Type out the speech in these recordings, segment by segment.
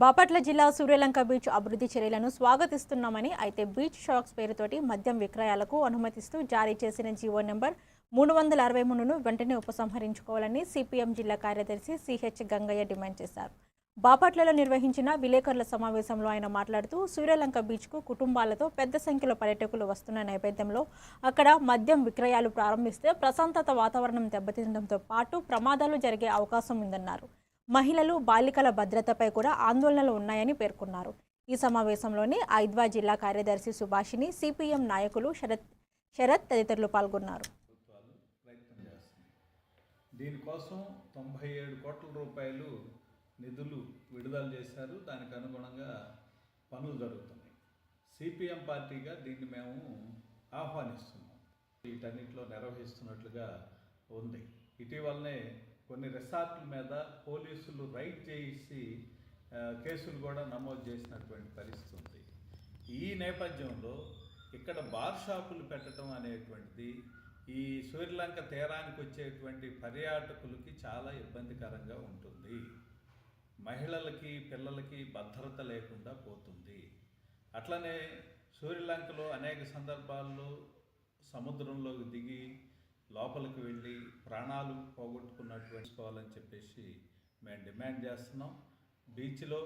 బాపట్ల జిల్లా సూర్యలంక బీచ్ అభివృద్ధి చర్యలను స్వాగతిస్తున్నామని, అయితే బీచ్ షాక్స్ పేరుతోటి మద్యం విక్రయాలకు అనుమతిస్తూ జారీ చేసిన జీవో నెంబర్ 363ను వెంటనే ఉపసంహరించుకోవాలని సిపిఎం జిల్లా కార్యదర్శి సిహెచ్ గంగయ్య డిమాండ్ చేశారు. బాపట్లలో నిర్వహించిన విలేకరుల సమావేశంలో ఆయన మాట్లాడుతూ, సూర్యలంక బీచ్కు కుటుంబాలతో పెద్ద సంఖ్యలో పర్యాటకులు వస్తున్న నేపథ్యంలో అక్కడ మద్యం విక్రయాలు ప్రారంభిస్తే ప్రశాంతత వాతావరణం దెబ్బతినడంతో పాటు ప్రమాదాలు జరిగే అవకాశం ఉందన్నారు. మహిళలు, బాలికల భద్రతపై కూడా ఆందోళనలు ఉన్నాయని పేర్కొన్నారు. ఈ సమావేశంలోని ఐద్వా జిల్లా కార్యదర్శి సుభాషిణి, సిపిఎం నాయకులు శరత్ తదితరులు పాల్గొన్నారు. దీనికోసం 97 కోట్ల రూపాయలు నిధులు విడుదల చేశారు. దానికి అనుగుణంగా పనులు జరుగుతున్నాయి. సిపిఎం పార్టీగా దీన్ని మేము ఆహ్వానిస్తున్నాం. వీటన్నిటిలో నిర్వహిస్తున్నట్లుగా ఉంది. ఇటీవలనే కొన్ని రిసార్ట్ల మీద పోలీసులు రైడ్ చేసి కేసులు కూడా నమోదు చేసినటువంటి పరిస్థితి ఉంది. ఈ నేపథ్యంలో ఇక్కడ బార్ షాపులు పెట్టడం అనేటువంటిది ఈ సూర్యలంక తీరానికి వచ్చేటువంటి పర్యాటకులకి చాలా ఇబ్బందికరంగా ఉంటుంది. మహిళలకి, పిల్లలకి భద్రత లేకుండా పోతుంది. అట్లనే సూర్యలంకలో అనేక సందర్భాల్లో సముద్రంలోకి దిగి లోపలికి వెళ్ళి ప్రాణాలు పోగొట్టుకున్నట్టుకోవాలని చెప్పేసి మేము డిమాండ్ చేస్తున్నాం. బీచ్లో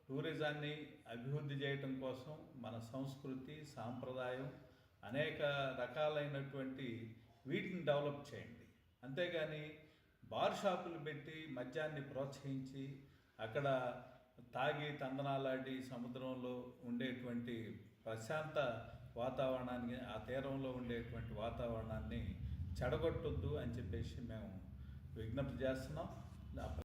టూరిజాన్ని అభివృద్ధి చేయటం కోసం మన సంస్కృతి, సాంప్రదాయం అనేక రకాలైనటువంటి వీటిని డెవలప్ చేయండి. అంతేగాని బార్ షాపులు పెట్టి మద్యాన్ని ప్రోత్సహించి అక్కడ తాగి తందనాలాడి సముద్రంలో ఉండేటువంటి ప్రశాంత వాతావరణాన్ని, ఆ తీరంలో ఉండేటువంటి వాతావరణాన్ని చెడగొట్టొద్దు అని చెప్పేసి మేము విజ్ఞప్తి చేస్తున్నాం.